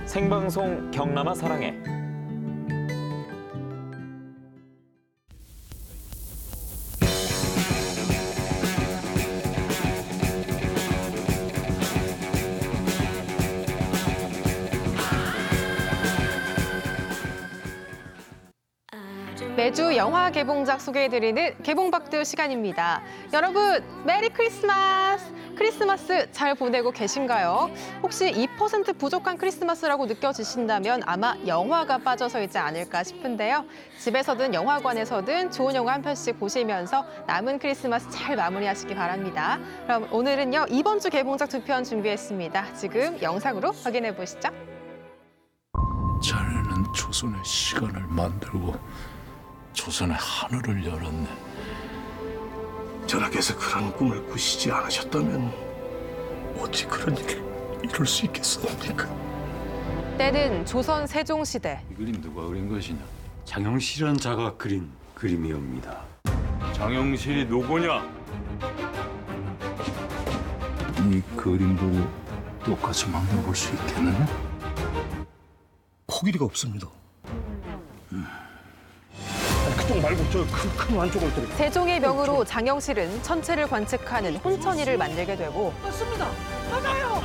생방송 경남아 사랑해. 매주 영화 개봉작 소개해드리는 개봉박두 시간입니다. 여러분, 메리 크리스마스! 크리스마스 잘 보내고 계신가요? 혹시 2% 부족한 크리스마스라고 느껴지신다면 아마 영화가 빠져서이지 않을까 싶은데요. 집에서든 영화관에서든 좋은 영화 한 편씩 보시면서 남은 크리스마스 잘 마무리하시기 바랍니다. 그럼 오늘은요, 이번 주 개봉작 2편 준비했습니다. 지금 영상으로 확인해 보시죠. 자네는 조선의 시간을 만들고 조선의 하늘을 열었네. 전하께서 그런 꿈을 꾸시지 않으셨다면 어찌 그런 일을 이룰 수 있겠습니까? 때는 조선 세종시대. 이 그림 누가 그린 것이냐? 장영실이라는 자가 그린 그림이옵니다. 장영실이 누구냐? 이 그림 보고 똑같이 만들어볼 수 있겠느냐? 코끼리가 없습니다. 그쪽 말고 저 큰 안쪽을 때려. 세종의 명으로 장영실은 천체를 관측하는 혼천이를 만들게 되고 맞습니다. 맞아요.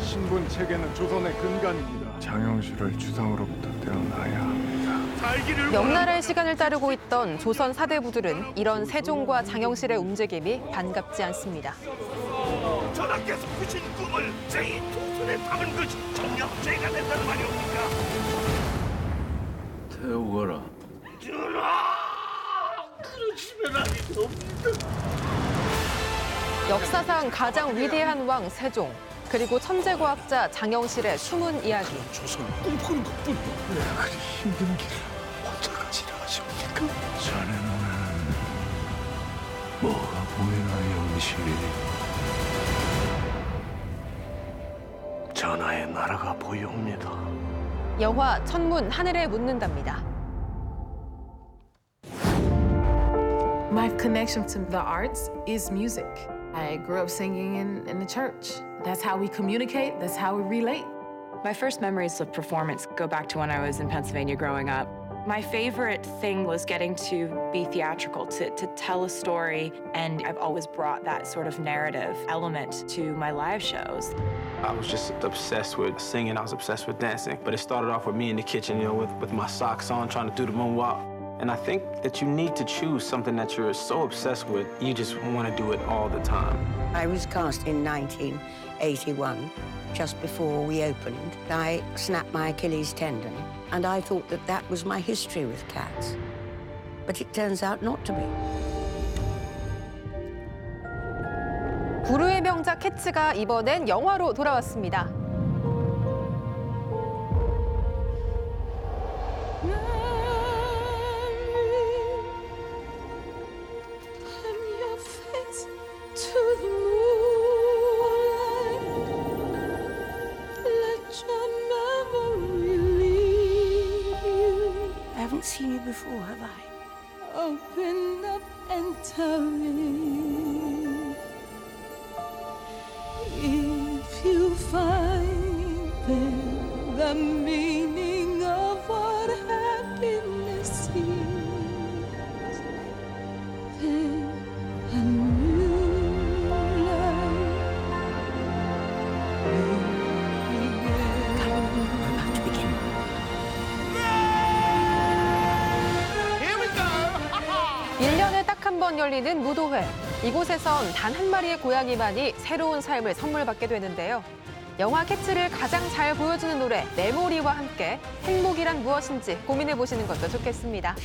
신분 체계는 조선의 근간입니다. 장영실을 주상으로부터 떼어놔야 합니다. 명나라의 시간을 따르고 있던 조선 사대부들은 이런 세종과 장영실의 움직임이 반갑지 않습니다. 전하께서 꾸신 꿈을 제 두 손에 담은 것이 정녕 죄가 된다는 말이옵니까? 태우거라. 전하! 그러시면 아니 됩니다. 역사상 가장 위대한 왕 세종, 그리고 천재과학자 장영실의 숨은 이야기. 조선 꿈꾸는 것뿐 왜 그리 힘든 길을 혼자 가시려 하십니까? 자네 눈에는 뭐가 보이나 영실이? 전하의 나라가 보이옵니다. 영화 천문 하늘에 묻는답니다. My connection to the arts is music. I grew up singing in the church. That's how we communicate, that's how we relate. My first memories of performance go back to when I was in Pennsylvania growing up. My favorite thing was getting to be theatrical, to tell a story, and I've always brought that sort of narrative element to my live shows. I was just obsessed with singing, I was obsessed with dancing, but it started off with me in the kitchen, with my socks on, trying to do the moonwalk. And I think that you need to choose something that you're so obsessed with, you just want to do it all the time. I was cast in 1981, just before we opened. I snapped my Achilles tendon, and I thought that that was my history with cats. But it turns out not to be. 부르의 명작 캐츠가 이번엔 영화로 돌아왔습니다. I haven't seen you before, have I? Open up and tell me if you find that the meaning of what happiness is. Then a new life About to begin. Here we go. 1년에 딱 한 번 열리는 무도회. 이곳에선 단 한 마리의 고양이만이 새로운 삶을 선물받게 되는데요. 영화 캐츠를 가장 잘 보여주는 노래 메모리와 함께 행복이란 무엇인지 고민해 보시는 것도 좋겠습니다.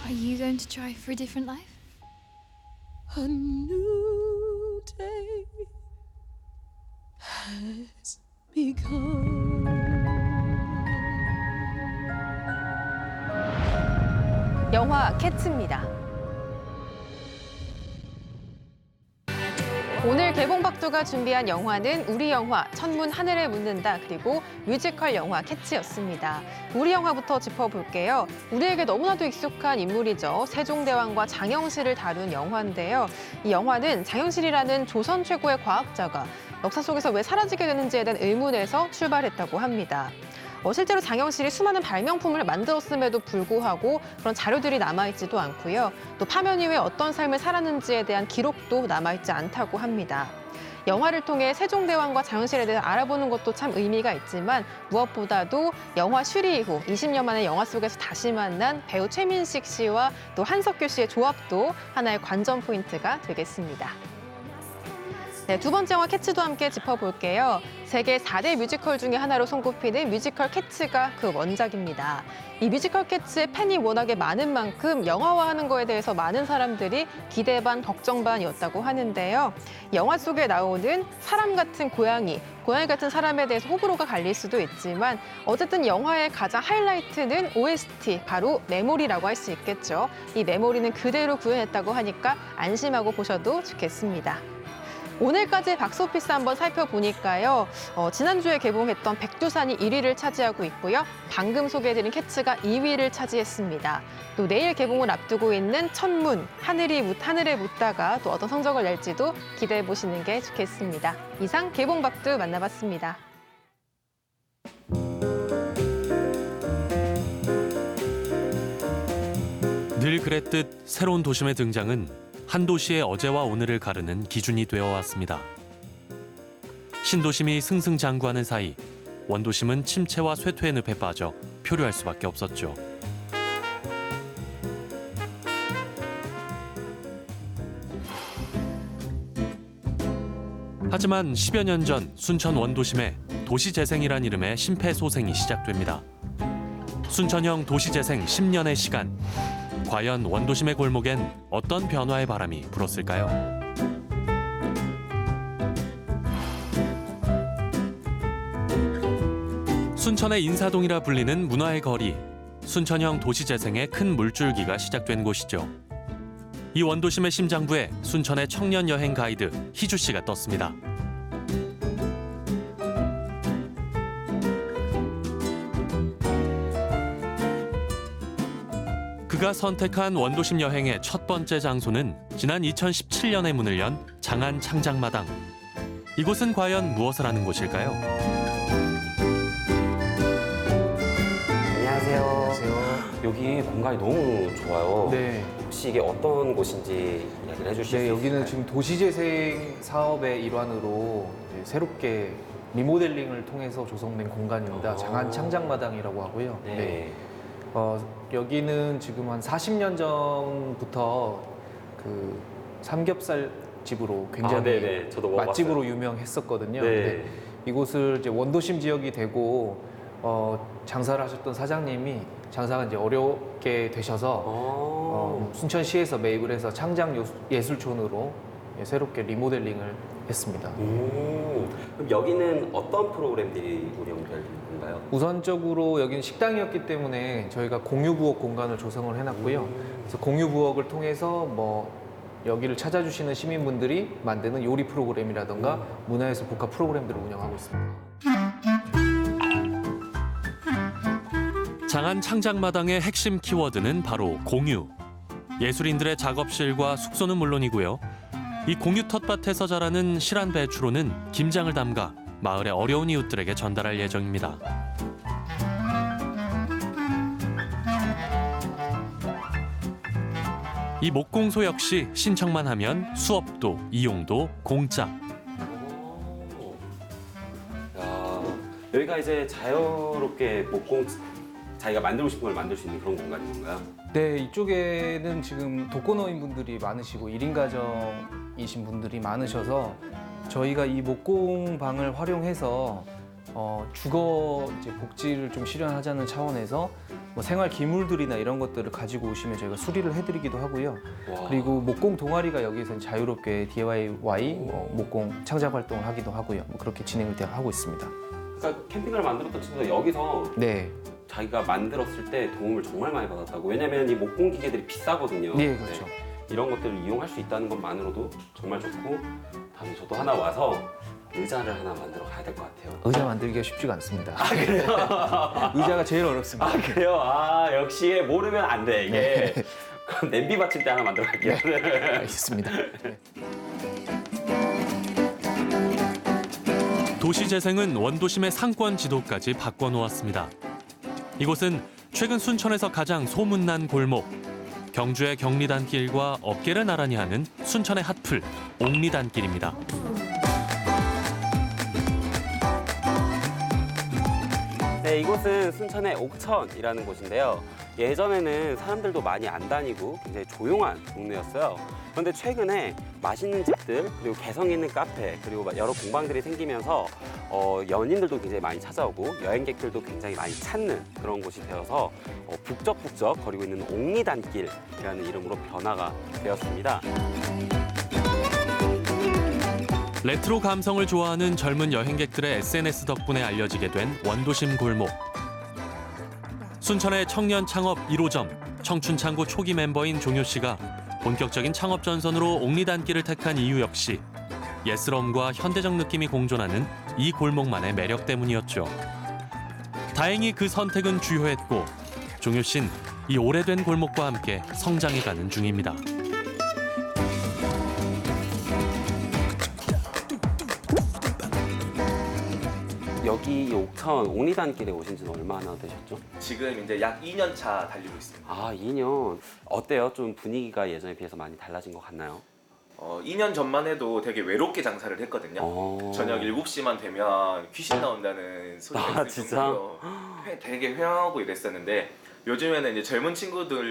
Are you going to try for a different life? A new day has begun. 영화 캐츠입니다. 오늘 개봉박두가 준비한 영화는 우리 영화 천문 하늘에 묻는다 그리고 뮤지컬 영화 캐츠였습니다. 우리 영화부터 짚어볼게요. 우리에게 너무나도 익숙한 인물이죠. 세종대왕과 장영실을 다룬 영화인데요. 이 영화는 장영실이라는 조선 최고의 과학자가 역사 속에서 왜 사라지게 되는지에 대한 의문에서 출발했다고 합니다. 실제로 장영실이 수많은 발명품을 만들었음에도 불구하고 그런 자료들이 남아있지도 않고요. 또 파면 이후에 어떤 삶을 살았는지에 대한 기록도 남아있지 않다고 합니다. 영화를 통해 세종대왕과 장영실에 대해 알아보는 것도 참 의미가 있지만 무엇보다도 영화 쉬리 이후 20년 만에 영화 속에서 다시 만난 배우 최민식 씨와 또 한석규 씨의 조합도 하나의 관전 포인트가 되겠습니다. 네, 두 번째 영화 캐츠도 함께 짚어볼게요. 세계 4대 뮤지컬 중에 하나로 손꼽히는 뮤지컬 캐츠가 그 원작입니다. 이 뮤지컬 캐츠의 팬이 워낙에 많은 만큼 영화화하는 거에 대해서 많은 사람들이 기대 반 걱정 반이었다고 하는데요. 영화 속에 나오는 사람 같은 고양이, 고양이 같은 사람에 대해서 호불호가 갈릴 수도 있지만 어쨌든 영화의 가장 하이라이트는 OST, 바로 메모리라고 할 수 있겠죠. 이 메모리는 그대로 구현했다고 하니까 안심하고 보셔도 좋겠습니다. 오늘까지의 박스오피스 한번 살펴보니까요. 지난주에 개봉했던 백두산이 1위를 차지하고 있고요. 방금 소개해드린 캐츠가 2위를 차지했습니다. 또 내일 개봉을 앞두고 있는 천문, 하늘에 묻다가 또 어떤 성적을 낼지도 기대해보시는 게 좋겠습니다. 이상 개봉박두 만나봤습니다. 늘 그랬듯 새로운 도심의 등장은 한 도시의 어제와 오늘을 가르는 기준이 되어 왔습니다. 신도심이 승승장구하는 사이 원도심은 침체와 쇠퇴의 늪에 빠져 표류할 수밖에 없었죠. 하지만 10여 년 전 순천 원도심에 도시재생이란 이름의 심폐소생이 시작됩니다. 순천형 도시재생 10년의 시간. 과연 원도심의 골목엔 어떤 변화의 바람이 불었을까요? 순천의 인사동이라 불리는 문화의 거리. 순천형 도시재생의 큰 물줄기가 시작된 곳이죠. 이 원도심의 심장부에 순천의 청년 여행 가이드 희주 씨가 떴습니다. 그가 선택한 원도심 여행의 첫 번째 장소는 지난 2017년에 문을 연 장안 창작마당. 이곳은 과연 무엇을 하는 곳일까요? 안녕하세요. 여기 공간이 너무 좋아요. 네. 혹시 이게 어떤 곳인지 이야기를 해주실 수 있을까요? 여기는 지금 도시재생 사업의 일환으로 이제 새롭게 리모델링을 통해서 조성된 공간입니다. 장안 창작마당이라고 하고요. 네. 여기는 지금 한 40년 전부터 그 삼겹살 집으로 굉장히 저도 맛집으로 유명했었거든요. 네. 근데 이곳을 이제 원도심 지역이 되고 장사를 하셨던 사장님이 장사가 이제 어렵게 되셔서 순천시에서 매입을 해서 창장 예술촌으로 새롭게 리모델링을 했습니다. 그럼 여기는 어떤 프로그램들이 운영될 건가요? 우선적으로 여기는 식당이었기 때문에 저희가 공유부엌 공간을 조성을 해놨고요. 그래서 공유부엌을 통해서 뭐 여기를 찾아주시는 시민분들이 만드는 요리 프로그램이라던가 문화예술 복합 프로그램들을 운영하고 있습니다. 장안 창작마당의 핵심 키워드는 바로 공유. 예술인들의 작업실과 숙소는 물론이고요. 이 공유 텃밭에서 자라는 실한 배추로는 김장을 담가 마을의 어려운 이웃들에게 전달할 예정입니다. 이 목공소 역시 신청만 하면 수업도 이용도 공짜. 야, 여기가 이제 자유롭게 목공 자기가 만들고 싶은 걸 만들 수 있는 그런 공간인 건가요? 네, 이쪽에는 지금 독거노인분들이 많으시고 1인 가정이신 분들이 많으셔서 저희가 이 목공방을 활용해서 주거 이제 복지를 좀 실현하자는 차원에서 뭐 생활 기물들이나 이런 것들을 가지고 오시면 저희가 수리를 해드리기도 하고요. 와. 그리고 목공 동아리가 여기서 자유롭게 DIY 목공 창작 활동을 하기도 하고요. 뭐 그렇게 진행을 하고 있습니다. 그러니까 캠핑을 만들었던 친구가 여기서 네. 자기가 만들었을 때 도움을 정말 많이 받았다고. 왜냐면 이 목공 기계들이 비싸거든요. 네, 그렇죠. 이런 것들을 이용할 수 있다는 것만으로도 정말 좋고 다음에 저도 하나 와서 의자를 하나 만들어 가야 될 것 같아요. 의자 만들기가 쉽지가 않습니다. 아, 그래요? 의자가 제일 어렵습니다. 아, 그래요? 아, 역시 모르면 안 돼, 이게. 네. 그럼 냄비 받칠 때 하나 만들어 갈게요. 알겠습니다. 도시재생은 원도심의 상권 지도까지 바꿔놓았습니다. 이곳은 최근 순천에서 가장 소문난 골목, 경주의 경리단길과 어깨를 나란히 하는 순천의 핫플, 옥리단길입니다. 네, 이곳은 순천의 옥천이라는 곳인데요. 예전에는 사람들도 많이 안 다니고 굉장히 조용한 동네였어요. 그런데 최근에 맛있는 집들, 그리고 개성 있는 카페, 그리고 여러 공방들이 생기면서 연인들도 굉장히 많이 찾아오고 여행객들도 굉장히 많이 찾는 그런 곳이 되어서 북적북적 거리고 있는 옥리단길이라는 이름으로 변화가 되었습니다. 레트로 감성을 좋아하는 젊은 여행객들의 SNS 덕분에 알려지게 된 원도심 골목. 순천의 청년 창업 1호점, 청춘창구 초기 멤버인 종효 씨가 본격적인 창업 전선으로 옥리단길을 택한 이유 역시 예스럼과 현대적 느낌이 공존하는 이 골목만의 매력 때문이었죠. 다행히 그 선택은 주효했고 종효 씨는 이 오래된 골목과 함께 성장해가는 중입니다. 여기 이 옥천 옥리단길에 오신 지는 얼마나 되셨죠? 지금 이제 약 2년 차 달리고 있습니다. 아, 2년. 어때요? 좀 분위기가 예전에 비해서 많이 달라진 것 같나요? 2년 전만 해도 되게 외롭게 장사를 했거든요. 저녁 7시만 되면 귀신 나온다는 소리가 있을 정도로 되게 회항하고 이랬었는데 요즘에는 이제 젊은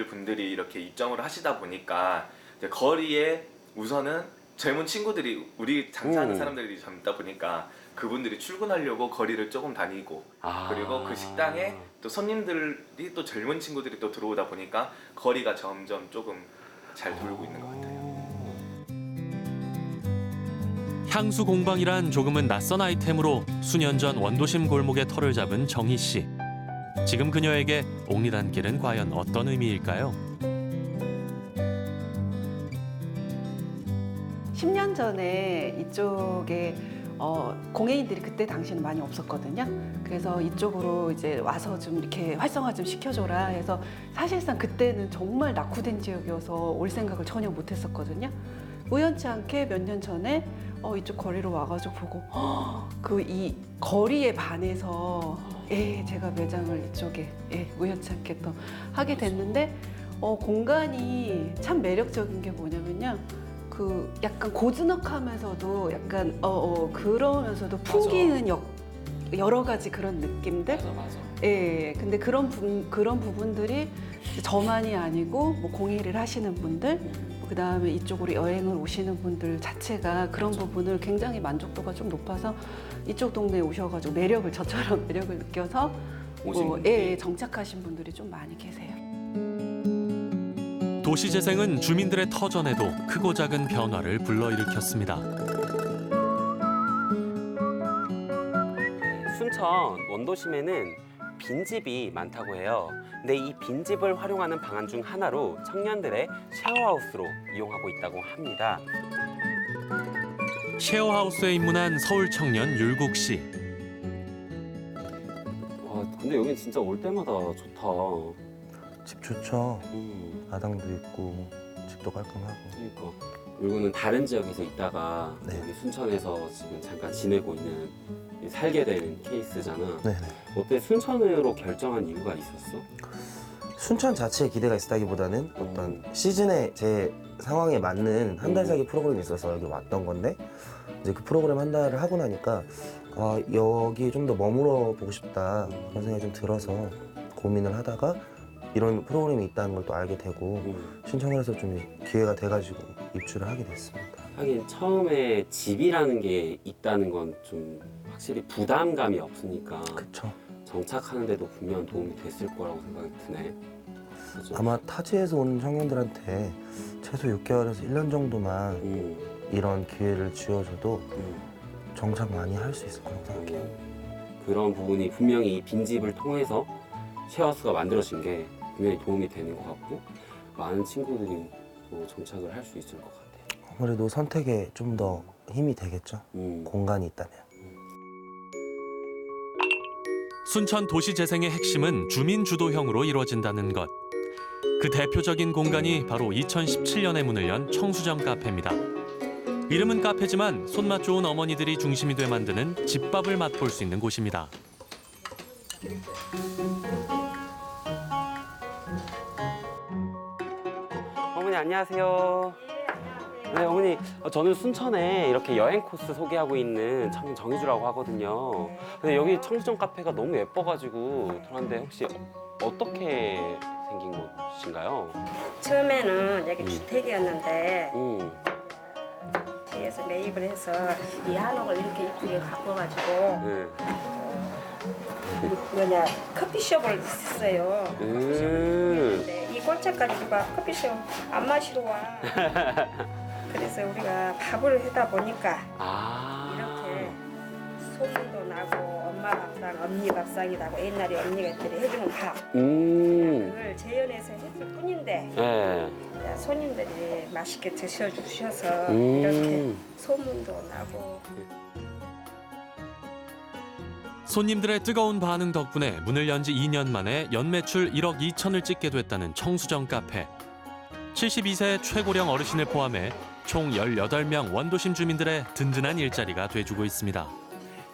분들이 이렇게 입점을 하시다 보니까 이제 거리에 우선은 젊은 친구들이 우리 장사하는 사람들이 젊다 보니까 그분들이 출근하려고 거리를 조금 다니고 그리고 그 식당에 또 손님들이 또 젊은 친구들이 또 들어오다 보니까 거리가 점점 조금 잘 돌고 있는 것 같아요. 향수 공방이란 조금은 낯선 아이템으로 수년 전 원도심 골목의 털을 잡은 정희 씨. 지금 그녀에게 옥리단길은 과연 어떤 의미일까요? 10년 전에 이쪽에 공예인들이 그때 당시에는 많이 없었거든요. 그래서 이쪽으로 이제 와서 좀 이렇게 활성화 좀 시켜줘라 해서 사실상 그때는 정말 낙후된 지역이어서 올 생각을 전혀 못했었거든요. 우연치 않게 몇 년 전에 이쪽 거리로 와가지고 보고 그 이 거리에 반해서 제가 매장을 이쪽에 우연치 않게 또 하게 됐는데 공간이 참 매력적인 게 뭐냐면요. 그 약간 고즈넉하면서도 약간 그러면서도 풍기는 여러 가지 그런 느낌들. 맞아. 예. 근데 그런 부분들이 저만이 아니고 뭐 공예를 하시는 분들, 그다음에 이쪽으로 여행을 오시는 분들 자체가 그런 부분을 굉장히 만족도가 좀 높아서 이쪽 동네에 오셔가지고 저처럼 매력을 느껴서 오신 분들이? 정착하신 분들이 좀 많이 계세요. 도시재생은 주민들의 터전에도 크고 작은 변화를 불러일으켰습니다. 순천 원도심에는 빈집이 많다고 해요. 근데 이 빈집을 활용하는 방안 중 하나로 청년들의 쉐어하우스로 이용하고 있다고 합니다. 쉐어하우스에 입문한 서울 청년 율국 씨. 와, 근데 여긴 진짜 올 때마다 좋다. 집 좋죠. 마당도 있고 집도 깔끔하고. 그러니까 율국은 다른 지역에서 있다가 여기 순천에서 지금 잠깐 지내고 있는 살게 된 케이스잖아. 네네. 어때? 순천으로 결정한 이유가 있었어? 순천 자체에 기대가 있다기보다는 어떤 시즌에 제 상황에 맞는 한 달 살기 프로그램이 있어서 여기 왔던 건데 이제 그 프로그램 한 달을 하고 나니까 아, 여기에 좀 더 머물러 보고 싶다 그런 생각이 좀 들어서 고민을 하다가 이런 프로그램이 있다는 걸 또 알게 되고 신청을 해서 좀 기회가 돼가지고 입주를 하게 됐습니다. 하긴 처음에 집이라는 게 있다는 건 좀 확실히 부담감이 없으니까 그쵸. 정착하는데도 분명 도움이 됐을 거라고 생각이 드네. 그죠? 아마 타지에서 온 청년들한테 최소 6개월에서 1년 정도만 이런 기회를 쥐어줘도 정착 많이 할 수 있을 거라고 생각해요. 그런 부분이 분명히 이 빈집을 통해서 쉐어하우스가 만들어진 게 분명히 도움이 되는 것 같고 많은 친구들이 또 정착을 할 수 있을 것 같아요. 아무래도 선택에 좀 더 힘이 되겠죠. 공간이 있다면. 순천 도시재생의 핵심은 주민 주도형으로 이루어진다는 것. 그 대표적인 공간이 바로 2017년에 문을 연 청수정 카페입니다. 이름은 카페지만 손맛 좋은 어머니들이 중심이 돼 만드는 집밥을 맛볼 수 있는 곳입니다. 어머니 안녕하세요. 네, 어머니 저는 순천에 이렇게 여행 코스 소개하고 있는 청년 정희주라고 하거든요. 근데 여기 청수정 카페가 너무 예뻐가지고 들어왔는데 혹시 어떻게 생긴 곳인가요? 처음에는 여기 주택이었는데 뒤에서 매입을 해서 이 한옥을 이렇게 이쁘게 바꿔가지고 뭐냐 커피숍을 했어요. 근데 이 꼴짝까지 누가 커피숍 안 마시러 와. 그래서 우리가 밥을 하다 보니까 이렇게 소문도 나고 엄마 밥상, 언니 밥상이라고 옛날에 언니가 해주는 밥 그걸 재현해서 했을 뿐인데 손님들이 맛있게 드셔주셔서 이렇게 소문도 나고 손님들의 뜨거운 반응 덕분에 문을 연 지 2년 만에 연매출 1억 2천을 찍게 됐다는 청수정 카페. 72세 최고령 어르신을 포함해 총 18명 원도심 주민들의 든든한 일자리가 돼주고 있습니다.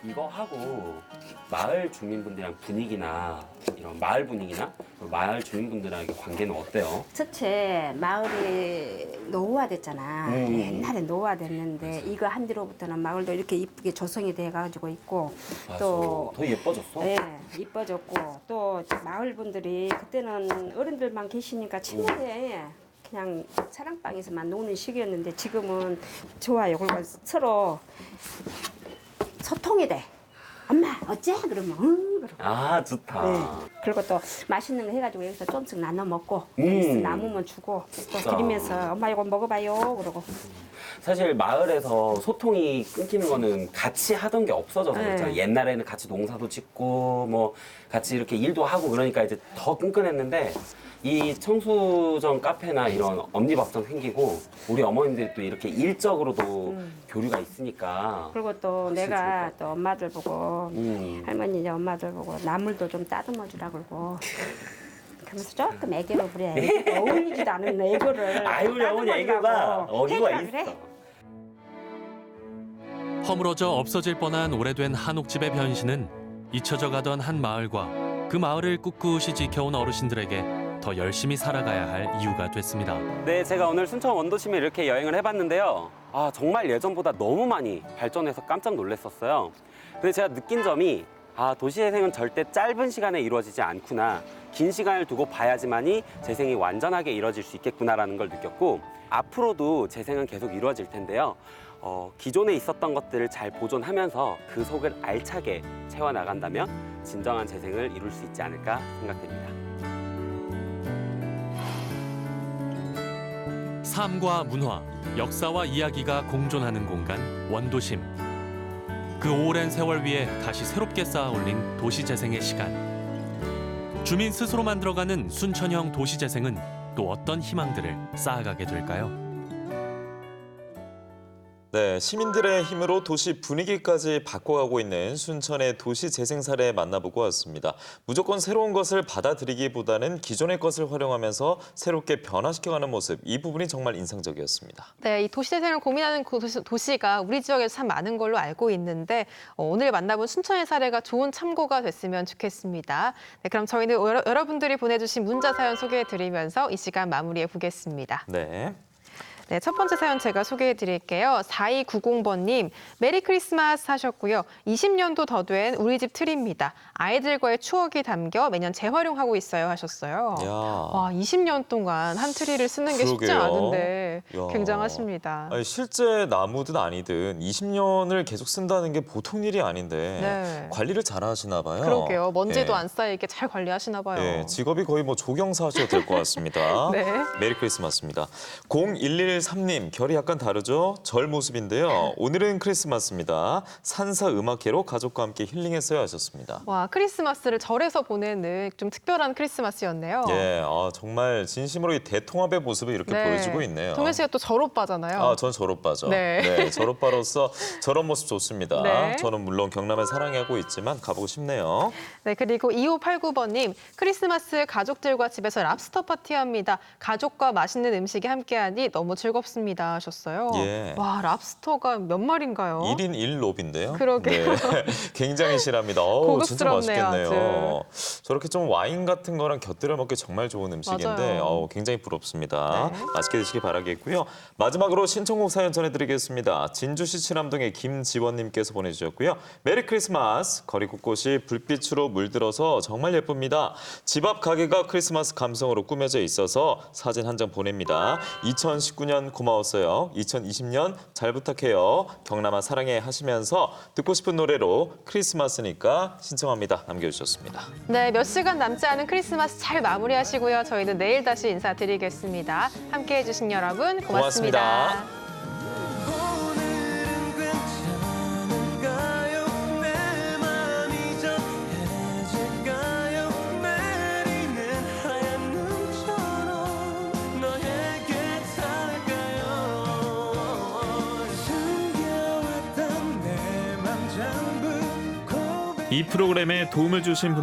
이거 하고 마을 주민분들이랑 분위기나 이런 마을 분위기나 마을 주민분들랑 관계는 어때요? 첫째 마을이 노후화됐잖아. 옛날에 노후화됐는데 이거 한 뒤로부터는 마을도 이렇게 이쁘게 조성이 돼가지고 있고 또 더 예뻐졌어? 네, 이뻐졌고 또 마을 분들이 그때는 어른들만 계시니까 친하게 그냥 사랑방에서만 노는 시기였는데 지금은 좋아요. 그리고 서로 소통이 돼. 엄마 어째? 그러면 그러고. 아 좋다. 네. 그리고 또 맛있는 거 해가지고 여기서 좀씩 나눠 먹고 여기서 남으면 주고 또 드리면서 엄마 이거 먹어봐요 그러고. 사실 마을에서 소통이 끊기는 거는 같이 하던 게 없어져서 네. 그렇잖아요. 옛날에는 같이 농사도 짓고 뭐 같이 이렇게 일도 하고 그러니까 이제 더 끈끈했는데 이 청수정 카페나 이런 엄니밥상 생기고 우리 어머님들이 또 이렇게 일적으로도 교류가 있으니까 그리고 또 내가 또 엄마들 보고 할머니 이제 엄마들 보고 나물도 좀 따듬어 주라 그러고 그러면서 조금 애교를 부려. 어울리지도 않은 애교를 아유 우리 어머니 애교가 어디가 있어. 그래? 허물어져 없어질 뻔한 오래된 한옥집의 변신은 잊혀져 가던 한 마을과 그 마을을 꿋꿋이 지켜온 어르신들에게 더 열심히 살아가야 할 이유가 됐습니다. 네, 제가 오늘 순천 원도심에 이렇게 여행을 해봤는데요. 아, 정말 예전보다 너무 많이 발전해서 깜짝 놀랐었어요. 근데 제가 느낀 점이 도시재생은 절대 짧은 시간에 이루어지지 않구나. 긴 시간을 두고 봐야지만이 재생이 완전하게 이루어질 수 있겠구나라는 걸 느꼈고 앞으로도 재생은 계속 이루어질 텐데요. 기존에 있었던 것들을 잘 보존하면서 그 속을 알차게 채워나간다면 진정한 재생을 이룰 수 있지 않을까 생각됩니다. 삶과 문화, 역사와 이야기가 공존하는 공간 원도심. 그 오랜 세월 위에 다시 새롭게 쌓아올린 도시재생의 시간. 주민 스스로 만들어가는 순천형 도시재생은 또 어떤 희망들을 쌓아가게 될까요? 네, 시민들의 힘으로 도시 분위기까지 바꿔가고 있는 순천의 도시 재생 사례 만나보고 왔습니다. 무조건 새로운 것을 받아들이기보다는 기존의 것을 활용하면서 새롭게 변화시켜가는 모습, 이 부분이 정말 인상적이었습니다. 네, 이 도시 재생을 고민하는 도시가 우리 지역에서 참 많은 걸로 알고 있는데 오늘 만나본 순천의 사례가 좋은 참고가 됐으면 좋겠습니다. 네, 그럼 저희는 여러분들이 보내주신 문자 사연 소개해드리면서 이 시간 마무리해 보겠습니다. 네. 네, 첫 번째 사연 제가 소개해드릴게요. 4290번님, 메리 크리스마스 하셨고요. 20년도 더 된 우리 집 트리입니다. 아이들과의 추억이 담겨 매년 재활용하고 있어요 하셨어요. 야. 와, 20년 동안 한 트리를 쓰는 게 쉽지 그러게요. 않은데 야. 굉장하십니다. 아니, 실제 나무든 아니든 20년을 계속 쓴다는 게 보통 일이 아닌데 네. 관리를 잘 하시나 봐요. 그러게요. 먼지도 예. 안 쌓이게 잘 관리하시나 봐요. 예, 직업이 거의 뭐 조경사 하셔도 될 것 같습니다. 네. 메리 크리스마스입니다. 0113님, 결이 약간 다르죠? 절 모습인데요. 오늘은 크리스마스입니다. 산사 음악회로 가족과 함께 힐링했어요 하셨습니다. 와, 크리스마스를 절에서 보내는 좀 특별한 크리스마스였네요. 예, 정말 진심으로 이 대통합의 모습을 이렇게 네. 보여주고 있네요. 동현 씨가 또 절오빠잖아요. 아, 전 절오빠죠. 네. 절오빠로서 저런 모습 좋습니다. 네. 저는 물론 경남을 사랑하고 있지만 가보고 싶네요. 네, 그리고 2589번님, 크리스마스 가족들과 집에서 랍스터 파티합니다. 가족과 맛있는 음식이 함께하니 너무 즐겁습니다 하셨어요. 예. 와, 랍스터가 몇 마리인가요? 1인 1롭인데요. 그러게요. 네. 굉장히 실합니다. 어우, 진짜 고급스럽네요, 맛있겠네요. 저렇게 좀 와인 같은 거랑 곁들여 먹기 정말 좋은 음식인데 맞아요. 굉장히 부럽습니다. 네. 맛있게 드시기 바라겠고요. 마지막으로 신청곡 사연 전해드리겠습니다. 진주시 칠암동의 김지원님께서 보내주셨고요. 메리 크리스마스. 거리 곳곳이 불빛으로 물들어서 정말 예쁩니다. 집 앞 가게가 크리스마스 감성으로 꾸며져 있어서 사진 한 장 보냅니다. 2019년 고마웠어요. 2020년 잘 부탁해요. 경남아 사랑해 하시면서 듣고 싶은 노래로 크리스마스니까 신청합니다. 남겨주셨습니다. 네, 몇 시간 남지 않은 크리스마스 잘 마무리하시고요. 저희는 내일 다시 인사드리겠습니다. 함께해 주신 여러분 고맙습니다. 이 프로그램에 도움을 주신 분